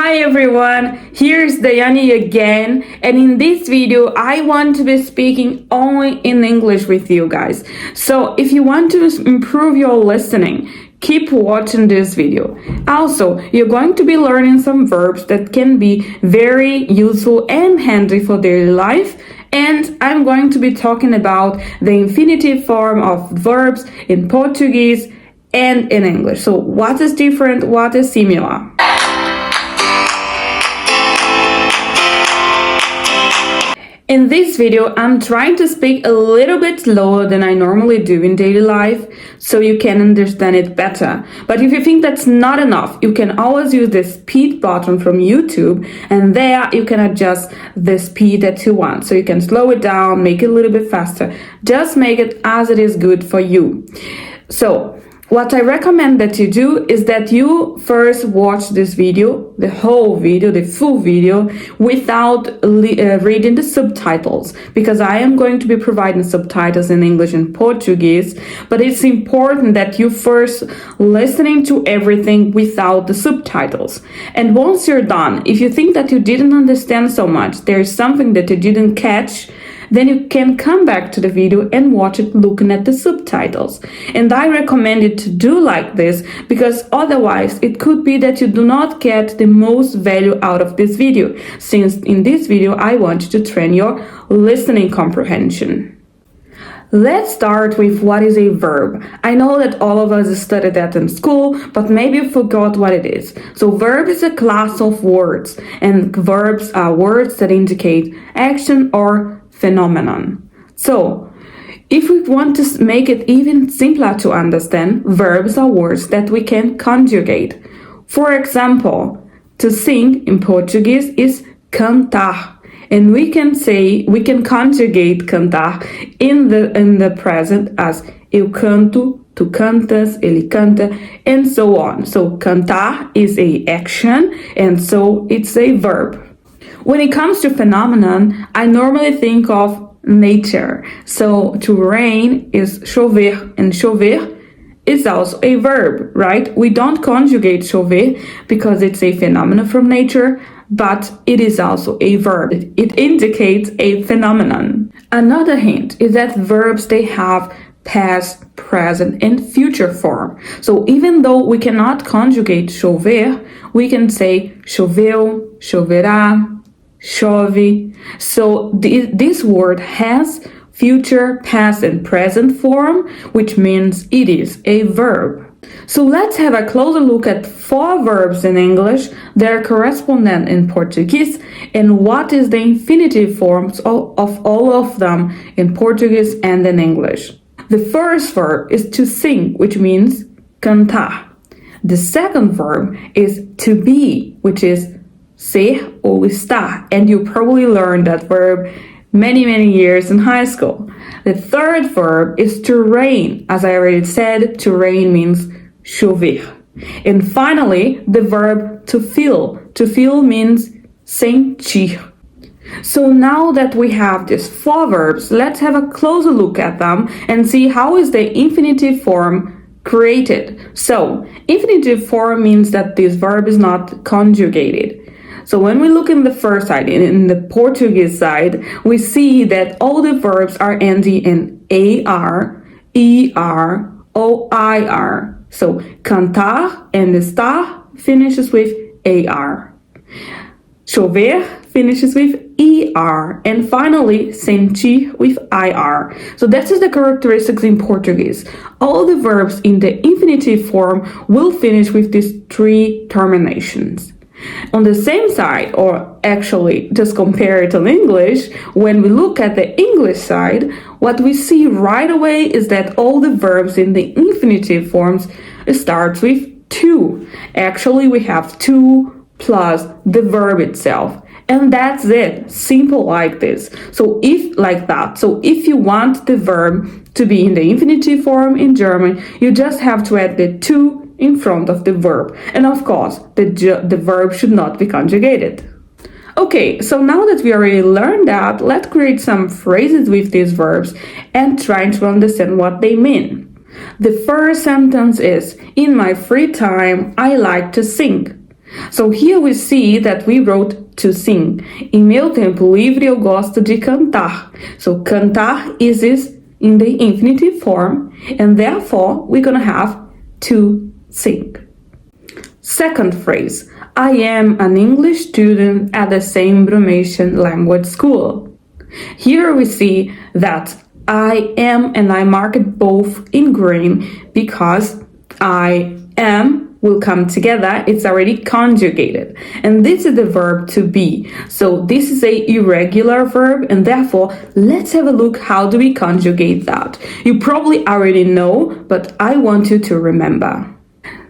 Hi everyone, here's Dayani again, and in this video I want to be speaking only in English with you guys. So if you want to improve your listening, keep watching this video. Also, you're going to be learning some verbs that can be very useful and handy for daily life. And I'm going to be talking about the infinitive form of verbs in Portuguese and in English. So what is different, what is similar? In this video, I'm trying to speak a little bit slower than I normally do in daily life, so you can understand it better. But if you think that's not enough, you can always use the speed button from YouTube, and there you can adjust the speed that you want. So you can slow it down, make it a little bit faster. Just make it as it is good for you. So what I recommend that you do is that you first watch this video, the whole video, the full video, without reading the subtitles, because I am going to be providing subtitles in English and Portuguese, but it's important that you first listening to everything without the subtitles. And once you're done, if you think that you didn't understand so much, there's something that you didn't catch, then you can come back to the video and watch it looking at the subtitles. And I recommend you to do like this, because otherwise it could be that you do not get the most value out of this video, since in this video I want you to train your listening comprehension. Let's start with what is a verb. I know that all of us studied that in school, but maybe you forgot what it is. So verb is a class of words, and verbs are words that indicate action or phenomenon. So, if we want to make it even simpler to understand, verbs are words that we can conjugate. For example, to sing in Portuguese is cantar, and we can conjugate cantar in the present as eu canto, tu cantas, ele canta, and so on. So cantar is a action, and so it's a verb. When it comes to phenomenon, I normally think of nature. So to rain is chover, and chover is also a verb, right? We don't conjugate chover because it's a phenomenon from nature, but it is also a verb. It indicates a phenomenon. Another hint is that verbs, they have past, present, and future form. So even though we cannot conjugate chover, we can say choveu, choverá, chove. So this word has future, past, and present form, which means it is a verb. So let's have a closer look at 4 verbs in English, their correspondent in Portuguese, and what is the infinitive forms of all of them in Portuguese and in English. The first verb is to sing, which means cantar. The second verb is to be, which is ser ou estar, and you probably learned that verb many years in high school. The third verb is to rain. As I already said, to rain means chover. And finally, the verb to feel. To feel means sentir. So now that we have these 4 verbs, let's have a closer look at them and see how is the infinitive form created. So, infinitive form means that this verb is not conjugated. So when we look in the first side, in the Portuguese side, we see that all the verbs are ending in AR, ER, OIR. So cantar and estar finishes with AR. Chover finishes with ER. And finally, sentir with IR. So that is the characteristics in Portuguese. All the verbs in the infinitive form will finish with these 3 terminations. On the same side, or actually just compare it in English, when we look at the English side, what we see right away is that all the verbs in the infinitive forms start with to. Actually, we have to plus the verb itself. And that's it. Simple like this. So if you want the verb to be in the infinitive form in German, you just have to add the to in front of the verb. And of course, the verb should not be conjugated. Okay, so now that we already learned that, let's create some phrases with these verbs and try to understand what they mean. The first sentence is, in my free time, I like to sing. So here we see that we wrote to sing. Em meu tempo livre eu gosto de cantar. So cantar is in the infinitive form, and therefore we're gonna have to sing. Second phrase, I am an English student at the same Bromatian language school. Here we see that I am and I mark it both in green because I am will come together, it's already conjugated. And this is the verb to be. So this is a irregular verb, and therefore let's have a look how do we conjugate that. You probably already know, but I want you to remember.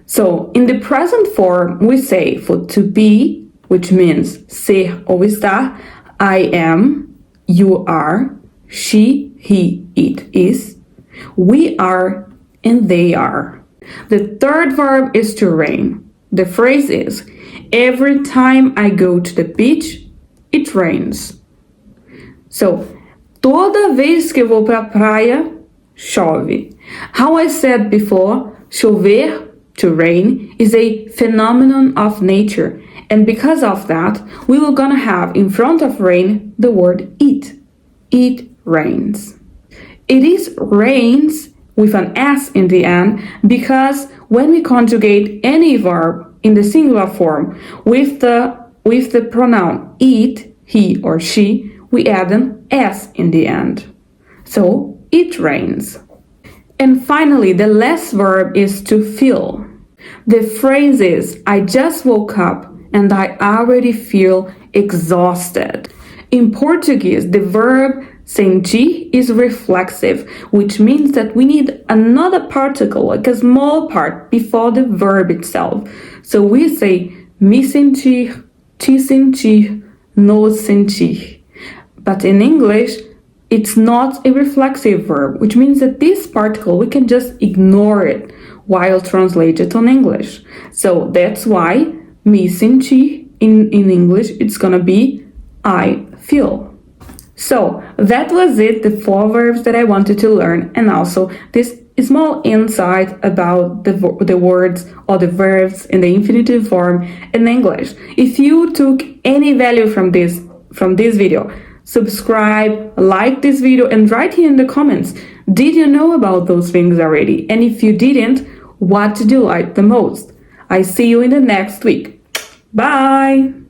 So in the present form, we say for to be, which means ser ou estar, I am, you are, she, he, it is, we are, and they are. The third verb is to rain. The phrase is, every time I go to the beach, it rains. So, toda vez que eu vou pra praia, chove. How I said before, chover, to rain, is a phenomenon of nature. And because of that, we were gonna have in front of rain the word it. It rains. It is rains with an S in the end because when we conjugate any verb in the singular form with the pronoun it, he or she, we add an S in the end. So it rains. And finally, the last verb is to feel. The phrase is, I just woke up and I already feel exhausted. In Portuguese, the verb sentir is reflexive, which means that we need another particle, like a small part, before the verb itself. So we say me sentir, te sentir, nos sentir. But in English, it's not a reflexive verb, which means that this particle, we can just ignore it while translated on English. So that's why me sentir in English, it's gonna be I feel. So that was it, the 4 verbs that I wanted to learn, and also this small insight about the words or the verbs in the infinitive form in English. If you took any value from this video, subscribe, like this video, and write here in the comments, did you know about those things already? And if you didn't, what did you like the most? I see you in the next week. Bye!